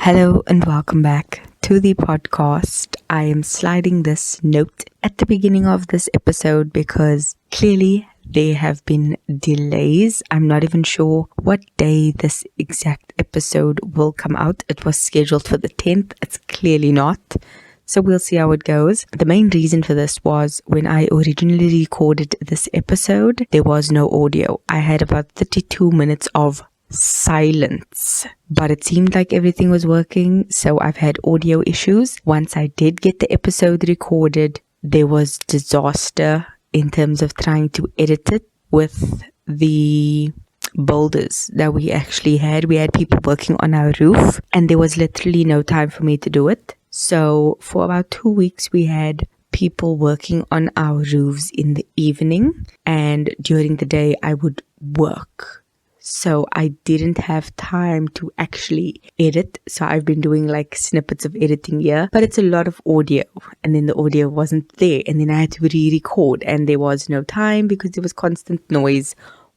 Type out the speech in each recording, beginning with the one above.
Hello and welcome back to the podcast. I am sliding this note at the beginning of this episode because clearly there have been delays. I'm not even sure what day this exact episode will come out. It was scheduled for the 10th. It's clearly not. So we'll see how it goes. The main reason for this was when I originally recorded this episode, there was no audio. I had about 32 minutes of silence, but it seemed like everything was working, so I've had audio issues. Once I did get the episode recorded, there was disaster in terms of trying to edit it with the builders that we actually had. We had people working on our roof and there was literally no time for me to do it. So for about 2 weeks we had people working on our roofs in the evening, and during the day I would work. So I didn't have time to actually edit. So I've been doing like snippets of editing here, but it's a lot of audio, and then the audio wasn't there, and then I had to re-record and there was no time because there was constant noise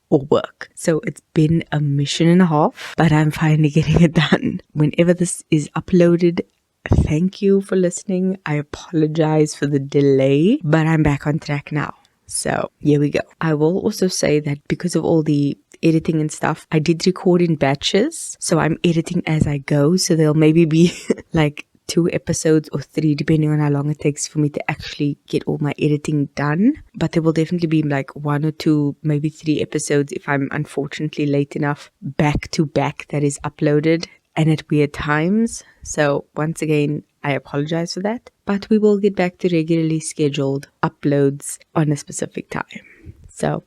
or work. So it's been a mission and a half, but I'm finally getting it done. Whenever this is uploaded, thank you for listening. I apologize for the delay, but I'm back on track now. So here we go. I will also say that because of all the editing and stuff, I did record in batches, so I'm editing as I go. So there'll maybe be like 2 episodes or 3 depending on how long it takes for me to actually get all my editing done. But there will definitely be like 1 or 2, maybe 3 episodes if I'm unfortunately late enough back to back that is uploaded and at weird times. So once again, I apologize for that, but we will get back to regularly scheduled uploads on a specific time. So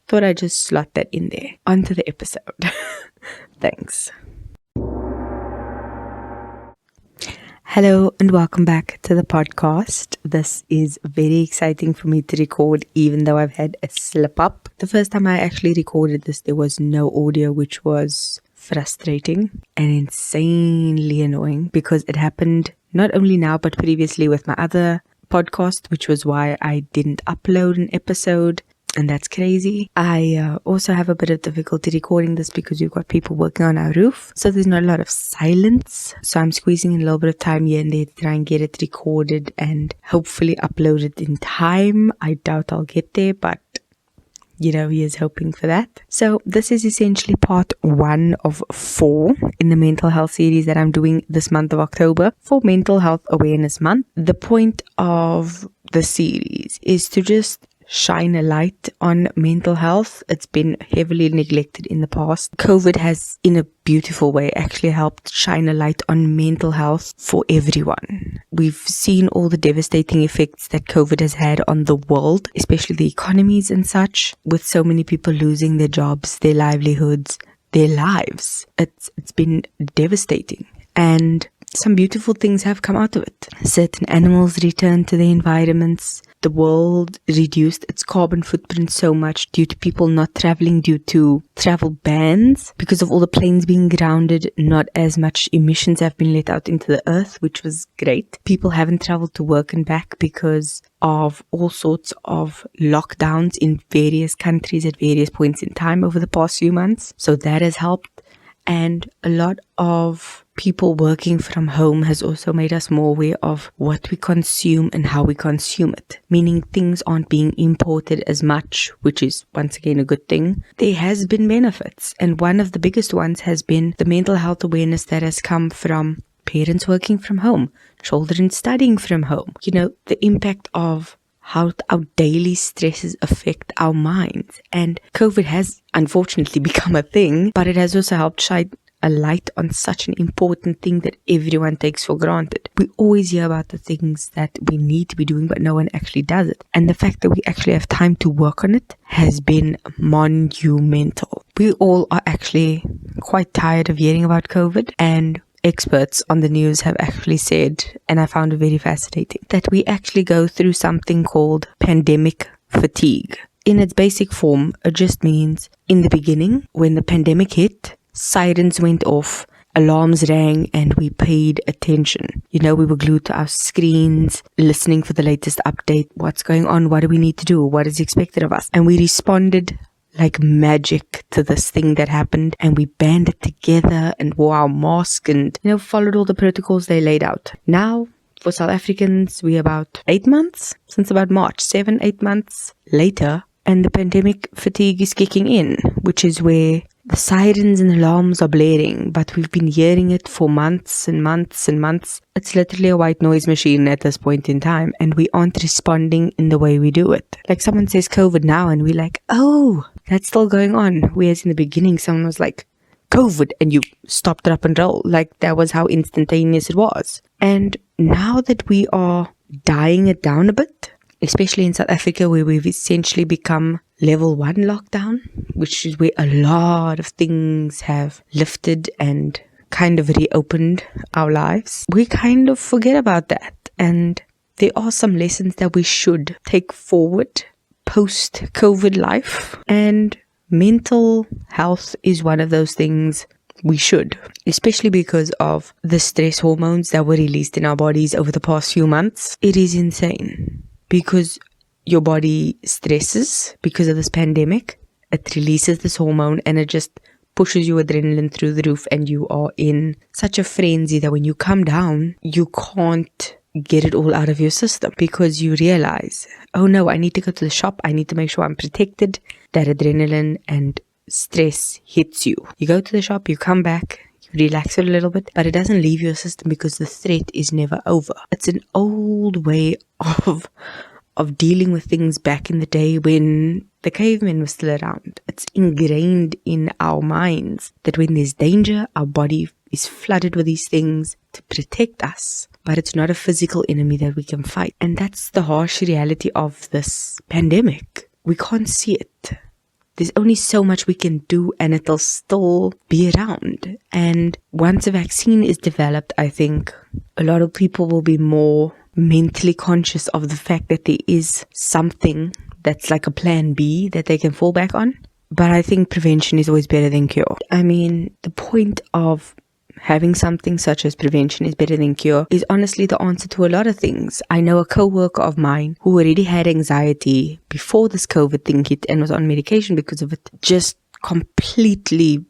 thought I'd just slot that in there. On to the episode. Thanks. Hello and welcome back to the podcast. This is very exciting for me to record, even though I've had a slip up. The first time I actually recorded this, there was no audio, which was frustrating and insanely annoying because it happened not only now but previously with my other podcast, which was why I didn't upload an episode. And that's crazy. I also have a bit of difficulty recording this because we've got people working on our roof. So there's not a lot of silence. So I'm squeezing in a little bit of time here and there to try and get it recorded and hopefully uploaded in time. I doubt I'll get there, but he is hoping for that. So this is essentially part 1 of 4 in the mental health series that I'm doing this month of October for Mental Health Awareness Month. The point of the series is to just shine a light on mental health. It's been heavily neglected in the past. COVID has, in a beautiful way, actually helped shine a light on mental health for everyone. We've seen all the devastating effects that COVID has had on the world, especially the economies and such, with so many people losing their jobs, their livelihoods, their lives. It's been devastating. And some beautiful things have come out of it. Certain animals returned to their environments. The world reduced its carbon footprint so much due to people not traveling due to travel bans. Because of all the planes being grounded, not as much emissions have been let out into the earth, which was great. People haven't traveled to work and back because of all sorts of lockdowns in various countries at various points in time over the past few months. So that has helped. And a lot of people working from home has also made us more aware of what we consume and how we consume it. Meaning things aren't being imported as much, which is once again a good thing. There has been benefits, and one of the biggest ones has been the mental health awareness that has come from parents working from home, children studying from home. The impact of how our daily stresses affect our minds. And COVID has unfortunately become a thing, but it has also helped shine a light on such an important thing that everyone takes for granted. We always hear about the things that we need to be doing, but no one actually does it. And the fact that we actually have time to work on it has been monumental. We all are actually quite tired of hearing about COVID, and experts on the news have actually said, and I found it very fascinating, that we actually go through something called pandemic fatigue. In its basic form, it just means in the beginning, when the pandemic hit, sirens went off, alarms rang, and we paid attention. We were glued to our screens, listening for the latest update. What's going on? What do we need to do? What is expected of us? And we responded like magic to this thing that happened, and we banded together and wore our mask and, followed all the protocols they laid out. Now, for South Africans, we're about 8 months, since about March, 7-8 months later, and the pandemic fatigue is kicking in, which is where the sirens and alarms are blaring, but we've been hearing it for months and months and months. It's literally a white noise machine at this point in time, and we aren't responding in the way we do it. Like someone says COVID now, and we're like, oh, that's still going on. Whereas in the beginning, someone was like, COVID, and you stopped it up and roll. Like that was how instantaneous it was. And now that we are dying it down a bit, especially in South Africa, where we've essentially become level 1 lockdown, which is where a lot of things have lifted and kind of reopened our lives, we kind of forget about that. And there are some lessons that we should take forward post-COVID life. And mental health is one of those things we should, especially because of the stress hormones that were released in our bodies over the past few months. It is insane. Because your body stresses because of this pandemic, it releases this hormone and it just pushes your adrenaline through the roof, and you are in such a frenzy that when you come down, you can't get it all out of your system because you realize, oh no, I need to go to the shop, I need to make sure I'm protected. That adrenaline and stress hits you. You go to the shop, you come back, you relax it a little bit, but it doesn't leave your system because the threat is never over. It's an old way of dealing with things back in the day when the cavemen were still around. It's ingrained in our minds that when there's danger, our body is flooded with these things to protect us. But it's not a physical enemy that we can fight. And that's the harsh reality of this pandemic. We can't see it. There's only so much we can do, and it'll still be around. And once a vaccine is developed, I think a lot of people will be more mentally conscious of the fact that there is something that's like a plan B that they can fall back on. But I think prevention is always better than cure. I mean, the point of having something such as prevention is better than cure is honestly the answer to a lot of things. I know a co-worker of mine who already had anxiety before this COVID thing hit and was on medication because of it, just completely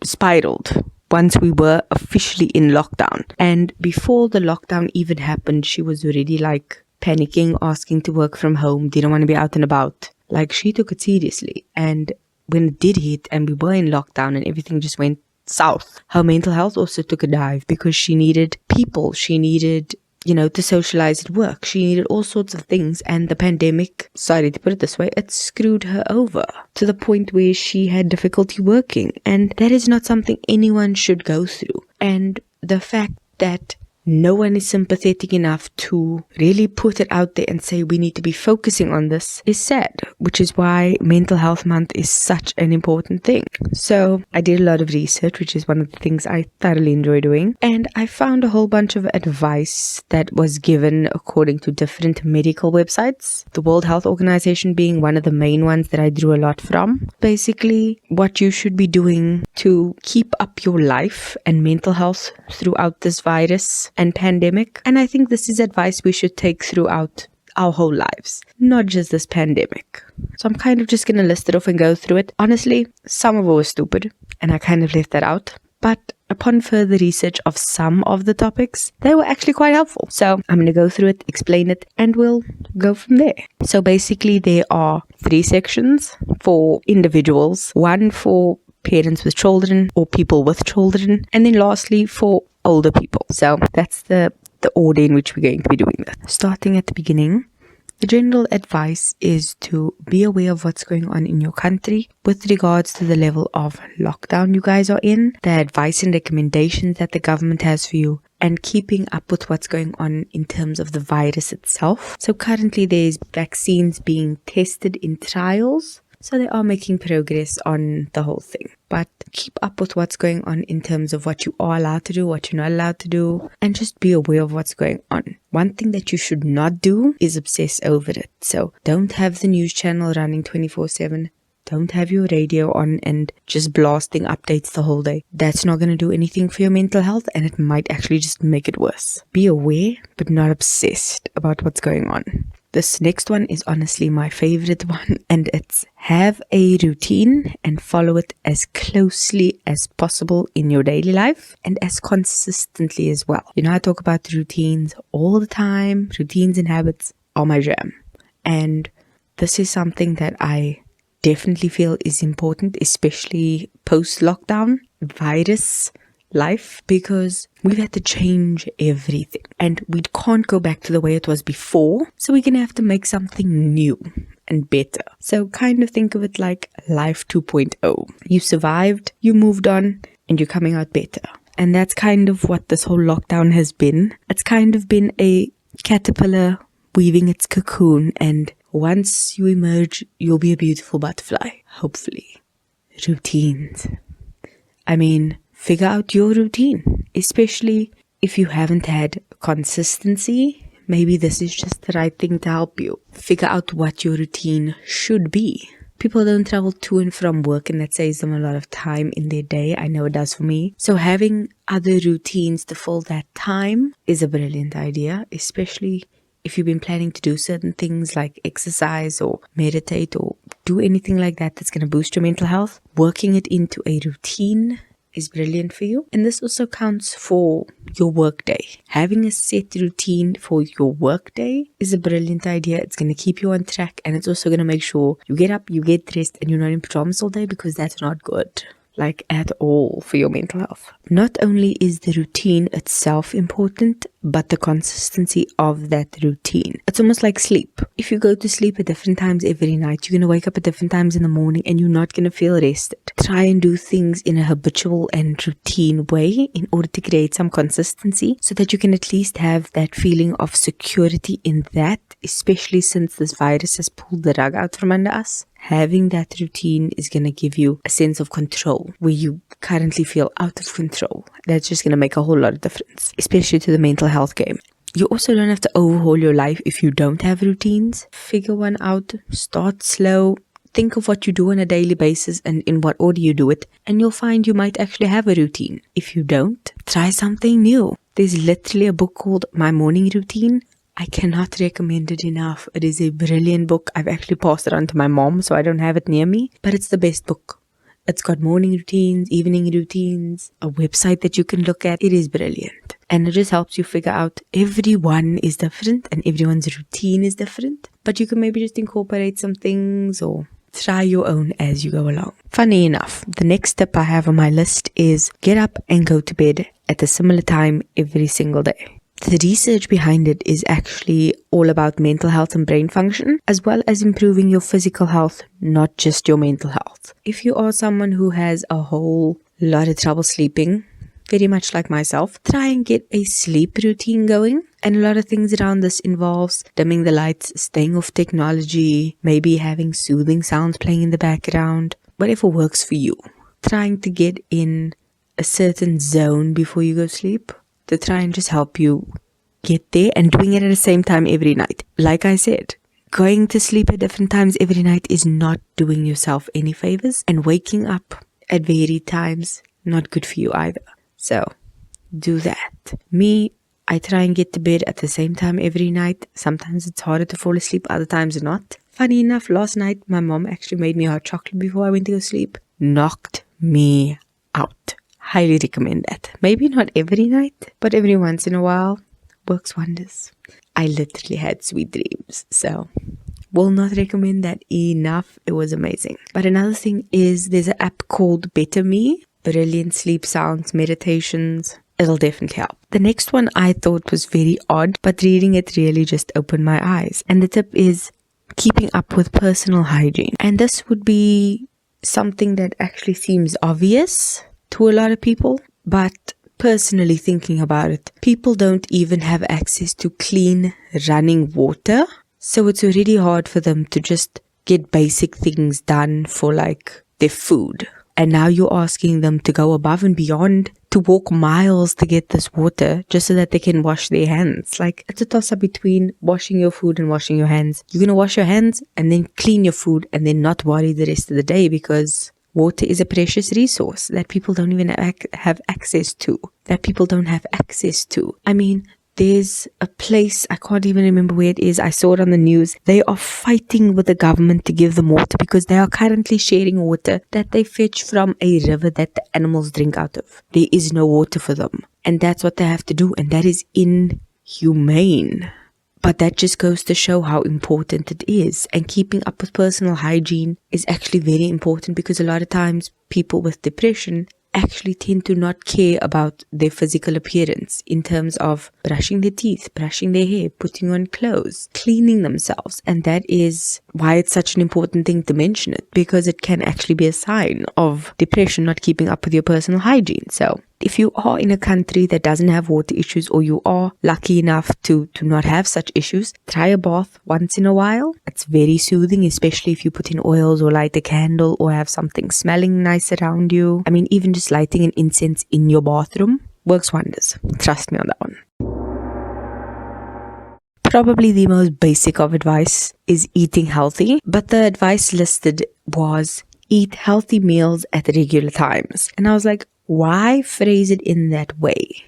spiraled once we were officially in lockdown. And before the lockdown even happened, she was already like panicking, asking to work from home, didn't want to be out and about. Like, she took it seriously. And when it did hit and we were in lockdown and everything just went south, her mental health also took a dive because she needed people. She needed, to socialize at work. She needed all sorts of things. And the pandemic, sorry to put it this way, it screwed her over to the point where she had difficulty working. And that is not something anyone should go through. And the fact that no one is sympathetic enough to really put it out there and say we need to be focusing on this is sad, which is why Mental Health Month is such an important thing. So I did a lot of research, which is one of the things I thoroughly enjoy doing, and I found a whole bunch of advice that was given according to different medical websites, the World Health Organization being one of the main ones that I drew a lot from. Basically, what you should be doing to keep up your life and mental health throughout this virus and pandemic. And I think this is advice we should take throughout our whole lives, not just this pandemic. So I'm kind of just going to list it off and go through it. Honestly, some of it was stupid and I kind of left that out. But upon further research of some of the topics, they were actually quite helpful. So I'm going to go through it, explain it, and we'll go from there. So basically there are 3 sections for individuals, 1 for parents with children or people with children, and then lastly for older people. So that's the order in which we're going to be doing this. Starting at the beginning, the general advice is to be aware of what's going on in your country with regards to the level of lockdown you guys are in, the advice and recommendations that the government has for you, and keeping up with what's going on in terms of the virus itself. So currently there's vaccines being tested in trials. So they are making progress on the whole thing. But keep up with what's going on in terms of what you are allowed to do, what you're not allowed to do, and just be aware of what's going on. One thing that you should not do is obsess over it. So don't have the news channel running 24/7. Don't have your radio on and just blasting updates the whole day. That's not going to do anything for your mental health, and it might actually just make it worse. Be aware, but not obsessed about what's going on. This next one is honestly my favorite one, and it's have a routine and follow it as closely as possible in your daily life and as consistently as well. You know, I talk about routines all the time. Routines and habits are my jam. And this is something that I definitely feel is important, especially post-lockdown virus life, because we've had to change everything and we can't go back to the way it was before. So we're going to have to make something new and better. So kind of think of it like life 2.0. You survived, you moved on, and you're coming out better. And that's kind of what this whole lockdown has been. It's kind of been a caterpillar weaving its cocoon, and once you emerge, you'll be a beautiful butterfly, hopefully. Routines. I mean, figure out your routine, especially if you haven't had consistency. Maybe this is just the right thing to help you. Figure out what your routine should be. People don't travel to and from work, and that saves them a lot of time in their day. I know it does for me. So having other routines to fill that time is a brilliant idea, especially if you've been planning to do certain things like exercise or meditate or do anything like that that's going to boost your mental health. Working it into a routine is brilliant for you. And this also counts for your workday. Having a set routine for your workday is a brilliant idea. It's going to keep you on track, and it's also going to make sure you get up, you get dressed, and you're not in pajamas all day, because that's not good. Like at all for your mental health. Not only is the routine itself important, but the consistency of that routine. It's almost like sleep. If you go to sleep at different times every night, you're going to wake up at different times in the morning and you're not going to feel rested. Try and do things in a habitual and routine way in order to create some consistency so that you can at least have that feeling of security in that, especially since this virus has pulled the rug out from under us. Having that routine is going to give you a sense of control where you currently feel out of control. That's just going to make a whole lot of difference, especially to the mental health game. You also don't have to overhaul your life if you don't have routines. Figure one out, start slow, think of what you do on a daily basis and in what order you do it, and you'll find you might actually have a routine. If you don't, try something new. There's literally a book called My Morning Routine. I cannot recommend it enough. It is a brilliant book. I've actually passed it on to my mom, so I don't have it near me, but it's the best book. It's got morning routines, evening routines, a website that you can look at. It is brilliant. And it just helps you figure out everyone is different and everyone's routine is different. But you can maybe just incorporate some things or try your own as you go along. Funny enough, the next step I have on my list is get up and go to bed at a similar time every single day. The research behind it is actually all about mental health and brain function, as well as improving your physical health, not just your mental health. If you are someone who has a whole lot of trouble sleeping, very much like myself, try and get a sleep routine going. And a lot of things around this involves dimming the lights, staying off technology, maybe having soothing sounds playing in the background, whatever works for you. Trying to get in a certain zone before you go sleep to try and just help you get there, and doing it at the same time every night. Like I said, going to sleep at different times every night is not doing yourself any favors, and waking up at varied times, not good for you either. So do that. Me, I try and get to bed at the same time every night. Sometimes it's harder to fall asleep, other times not. Funny enough, last night my mom actually made me hot chocolate before I went to go sleep. Knocked me out. Highly recommend that. Maybe not every night, but every once in a while. Works wonders. I literally had sweet dreams, so will not recommend that enough. It was amazing. But another thing is there's an app called Better Me. Brilliant sleep sounds, meditations. It'll definitely help. The next one I thought was very odd, but reading it really just opened my eyes. And the tip is keeping up with personal hygiene. And this would be something that actually seems obvious to a lot of people, but personally thinking about it, people don't even have access to clean running water. So it's already hard for them to just get basic things done for like their food. And now you're asking them to go above and beyond to walk miles to get this water just so that they can wash their hands. Like, it's a toss-up between washing your food and washing your hands. You're going to wash your hands and then clean your food and then not worry the rest of the day, because water is a precious resource that people don't even have access to. I mean, There's a place, I can't even remember where it is. I saw it on the news. They are fighting with the government to give them water because they are currently sharing water that they fetch from a river that the animals drink out of. There is no water for them. And that's what they have to do. And that is inhumane. But that just goes to show how important it is. And keeping up with personal hygiene is actually very important because a lot of times people with depression actually tend to not care about their physical appearance in terms of brushing their teeth, brushing their hair, putting on clothes, cleaning themselves. And that is why it's such an important thing to mention it, because it can actually be a sign of depression, not keeping up with your personal hygiene. So if you are in a country that doesn't have water issues, or you are lucky enough to not have such issues, try a bath once in a while. It's very soothing, especially if you put in oils or light a candle or have something smelling nice around you. I mean, even just lighting an incense in your bathroom works wonders. Trust me on that one. Probably the most basic of advice is eating healthy, but the advice listed was eat healthy meals at regular times. And I was like, why phrase it in that way?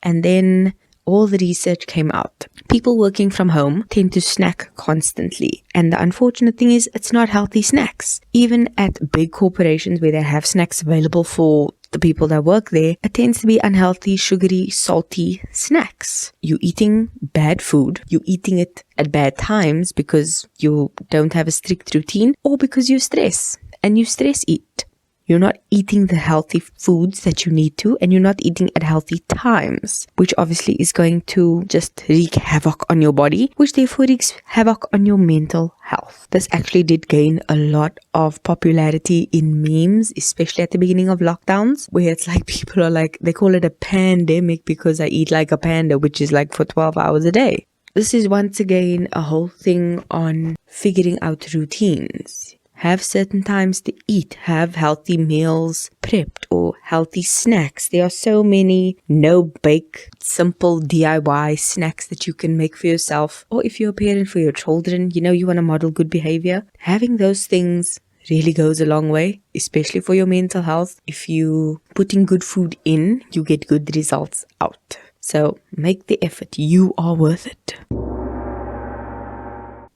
And then all the research came out. People working from home tend to snack constantly. And the unfortunate thing is, it's not healthy snacks. Even at big corporations where they have snacks available for the people that work there, it tends to be unhealthy, sugary, salty snacks. You're eating bad food. You're eating it at bad times because you don't have a strict routine, or because you stress and you stress eat. You're not eating the healthy foods that you need to, and you're not eating at healthy times, which obviously is going to just wreak havoc on your body, which therefore wreaks havoc on your mental health. This actually did gain a lot of popularity in memes, especially at the beginning of lockdowns, where it's like people are like, they call it a pandemic because I eat like a panda, which is like for 12 hours a day. This is once again a whole thing on figuring out routines. Have certain times to eat, have healthy meals prepped or healthy snacks. There are so many no-bake, simple DIY snacks that you can make for yourself. Or if you're a parent for your children, you want to model good behavior. Having those things really goes a long way, especially for your mental health. If you putting good food in, you get good results out. So make the effort. You are worth it.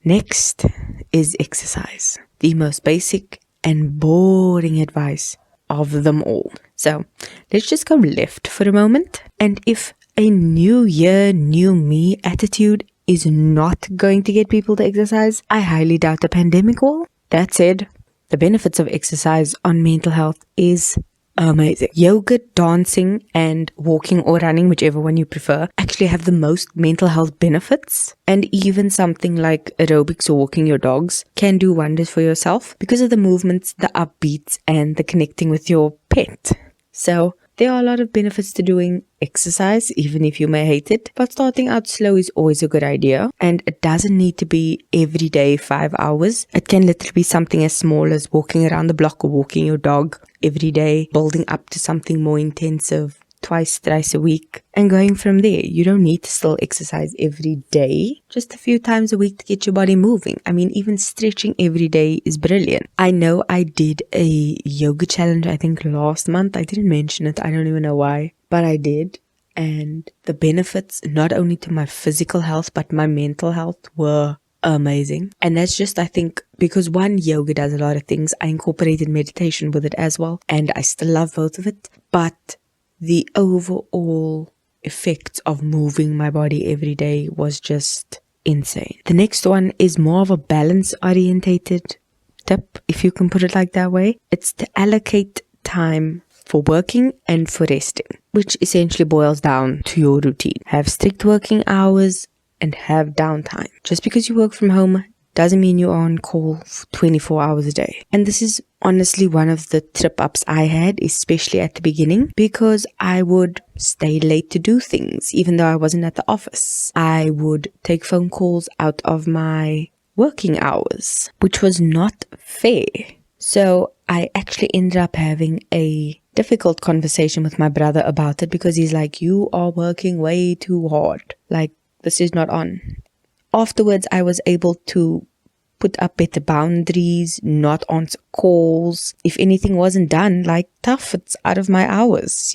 Next is exercise. The most basic and boring advice of them all. So let's just go left for a moment. And if a new year, new me attitude is not going to get people to exercise, I highly doubt the pandemic will. That said, the benefits of exercise on mental health is amazing. Yoga, dancing, and walking or running, whichever one you prefer, actually have the most mental health benefits. And even something like aerobics or walking your dogs can do wonders for yourself because of the movements, the upbeats, and the connecting with your pet. So there are a lot of benefits to doing exercise, even if you may hate it. But starting out slow is always a good idea. And it doesn't need to be every day 5 hours. It can literally be something as small as walking around the block or walking your dog every day, building up to something more intensive twice, thrice a week, and going from there. You don't need to still exercise every day, just a few times a week to get your body moving. I mean, even stretching every day is brilliant. I know I did a yoga challenge, I think last month. I didn't mention it. I don't even know why, but I did. And the benefits, not only to my physical health, but my mental health were amazing. And that's just, I think, because one, yoga does a lot of things. I incorporated meditation with it as well, and I still love both of it. But the overall effect of moving my body every day was just insane. The next one is more of a balance orientated tip, if you can put it like that way. It's to allocate time for working and for resting, which essentially boils down to your routine. Have strict working hours and have downtime. Just because you work from home doesn't mean you're on call for 24 hours a day. And this is honestly one of the trip-ups I had, especially at the beginning, because I would stay late to do things, even though I wasn't at the office. I would take phone calls out of my working hours, which was not fair. So I actually ended up having a difficult conversation with my brother about it, because he's like, you are working way too hard. Like, this is not on. Afterwards, I was able to put up better boundaries, not answer calls. If anything wasn't done, tough, it's out of my hours,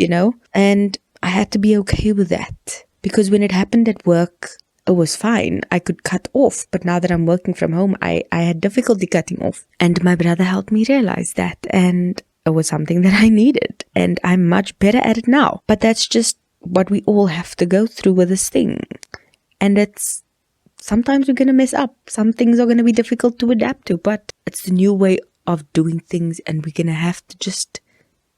And I had to be okay with that. Because when it happened at work, it was fine. I could cut off. But now that I'm working from home, I had difficulty cutting off. And my brother helped me realize that. And it was something that I needed. And I'm much better at it now. But that's just what we all have to go through with this thing. And it's sometimes we're going to mess up. Some things are going to be difficult to adapt to. But it's the new way of doing things. And we're going to have to just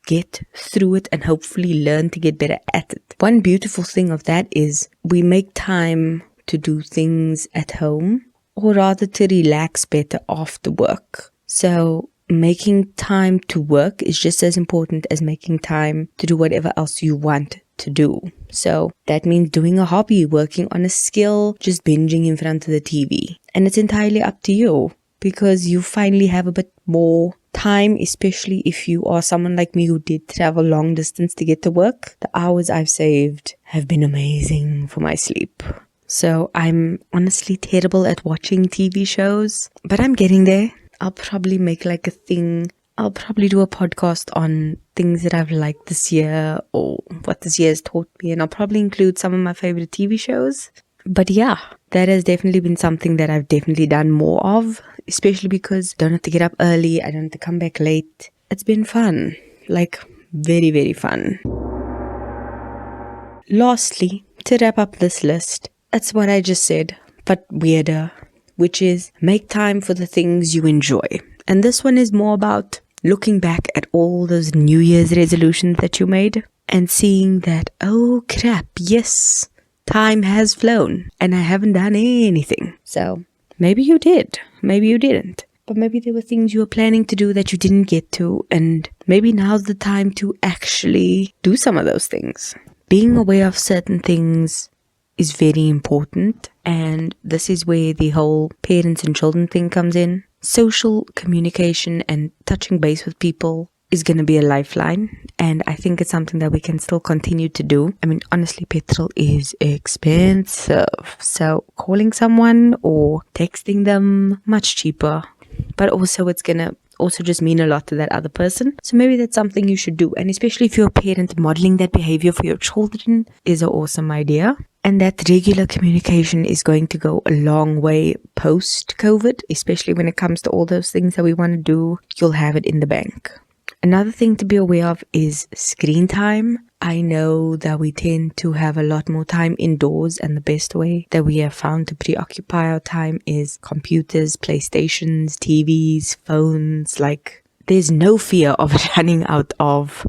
get through it and hopefully learn to get better at it. One beautiful thing of that is we make time to do things at home, or rather to relax better after work. So making time to work is just as important as making time to do whatever else you want to do. So that means doing a hobby, working on a skill, just binging in front of the TV. And it's entirely up to you, because you finally have a bit more time, especially if you are someone like me who did travel long distance to get to work. The hours I've saved have been amazing for my sleep. So I'm honestly terrible at watching TV shows, but I'm getting there. I'll probably make like a thing. I'll probably do a podcast on things that I've liked this year or what this year has taught me. And I'll probably include some of my favorite TV shows. But yeah, that has definitely been something that I've definitely done more of, especially because I don't have to get up early. I don't have to come back late. It's been fun, like very, very fun. Lastly, to wrap up this list, it's what I just said, but weirder, which is make time for the things you enjoy. And this one is more about looking back at all those New Year's resolutions that you made and seeing that, oh crap, yes, time has flown and I haven't done anything. So maybe you did, maybe you didn't. But maybe there were things you were planning to do that you didn't get to, and maybe now's the time to actually do some of those things. Being aware of certain things is very important, and this is where the whole parents and children thing comes in. Social communication and touching base with people is going to be a lifeline, and I think it's something that we can still continue to do. I mean, honestly, petrol is expensive, so calling someone or texting them, much cheaper, but also it's going to also just mean a lot to that other person. So maybe that's something you should do, and especially if you're a parent, modeling that behavior for your children is an awesome idea. And that regular communication is going to go a long way post-COVID, especially when it comes to all those things that we want to do. You'll have it in the bank. Another thing to be aware of is screen time. I know that we tend to have a lot more time indoors, and the best way that we have found to preoccupy our time is computers, PlayStations, TVs, phones. Like, there's no fear of running out of,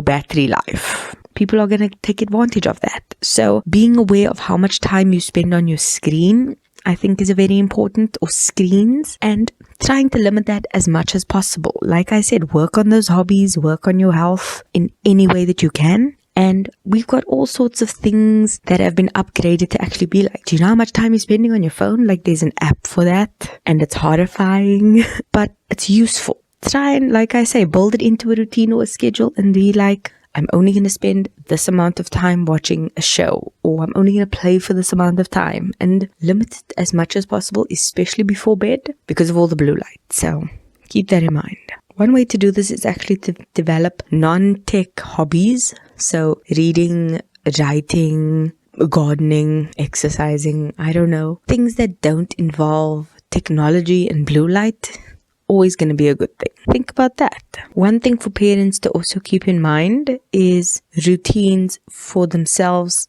battery life. People are going to take advantage of that. So being aware of how much time you spend on your screen, I think, is a very important, or screens, and trying to limit that as much as possible. Like I said, work on those hobbies, work on your health in any way that you can. And we've got all sorts of things that have been upgraded to actually be like, do you know how much time you're spending on your phone? Like, there's an app for that, and it's horrifying, but it's useful. Try and, like I say, build it into a routine or a schedule and be like, I'm only going to spend this amount of time watching a show, or I'm only going to play for this amount of time, and limit it as much as possible, especially before bed, because of all the blue light. So keep that in mind. One way to do this is actually to develop non-tech hobbies. So reading, writing, gardening, exercising, I don't know, things that don't involve technology and blue light. Always going to be a good thing. Think about that. One thing for parents to also keep in mind is routines for themselves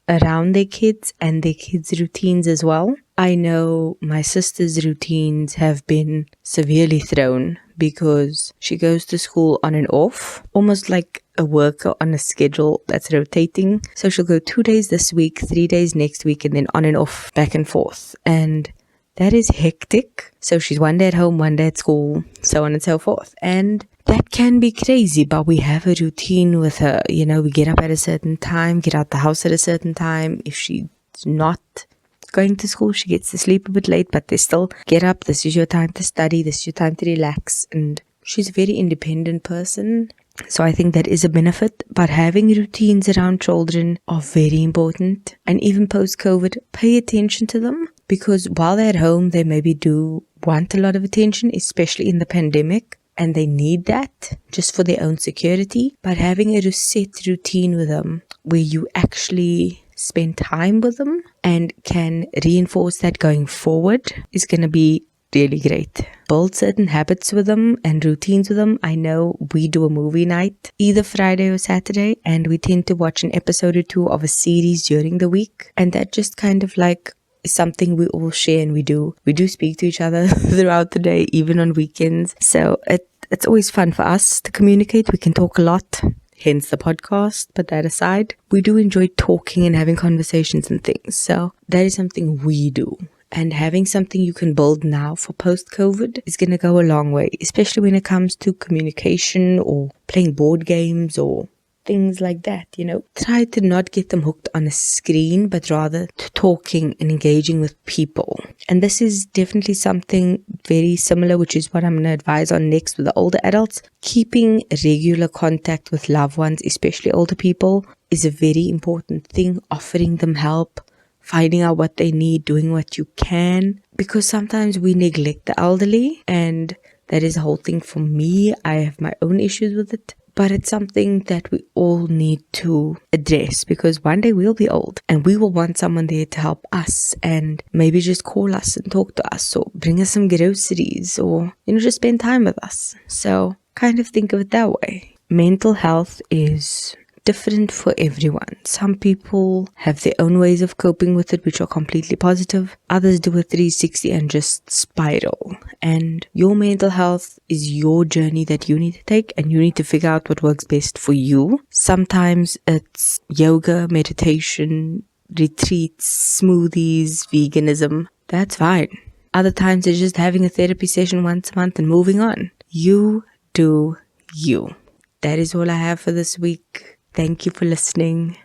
around their kids and their kids' routines as well. I know my sister's routines have been severely thrown because she goes to school on and off, almost like a worker on a schedule that's rotating. So she'll go 2 days this week, 3 days next week, and then on and off, back and forth. And that is hectic. So she's 1 day at home, 1 day at school, so on and so forth. And that can be crazy, but we have a routine with her. We get up at a certain time, get out the house at a certain time. If she's not going to school, she gets to sleep a bit late, but they still get up. This is your time to study. This is your time to relax. And she's a very independent person. So I think that is a benefit. But having routines around children are very important. And even post-COVID, pay attention to them. Because while they're at home, they maybe do want a lot of attention, especially in the pandemic. And they need that just for their own security. But having a set routine with them where you actually spend time with them and can reinforce that going forward is going to be really great. Build certain habits with them and routines with them. I know we do a movie night either Friday or Saturday, and we tend to watch an episode or two of a series during the week, and that just kind of like is something we all share, and we do speak to each other throughout the day, even on weekends. So it's always fun for us to communicate. We can talk a lot, hence the podcast. But that aside, we do enjoy talking and having conversations and things. So that is something we do. And having something you can build now for post-COVID is going to go a long way, especially when it comes to communication or playing board games or things like that, you know. Try to not get them hooked on a screen, but rather to talking and engaging with people. And this is definitely something very similar, which is what I'm going to advise on next with the older adults. Keeping regular contact with loved ones, especially older people, is a very important thing. Offering them help, finding out what they need, doing what you can, because sometimes we neglect the elderly, and that is a whole thing for me. I have my own issues with it, but it's something that we all need to address, because one day we'll be old and we will want someone there to help us and maybe just call us and talk to us or bring us some groceries or, you know, just spend time with us. So kind of think of it that way. Mental health is different for everyone. Some people have their own ways of coping with it, which are completely positive. Others do a 360 and just spiral. And your mental health is your journey that you need to take, and you need to figure out what works best for you. Sometimes it's yoga, meditation, retreats, smoothies, veganism. That's fine. Other times it's just having a therapy session once a month and moving on. You do you. That is all I have for this week. Thank you for listening.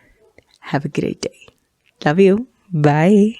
Have a great day. Love you. Bye.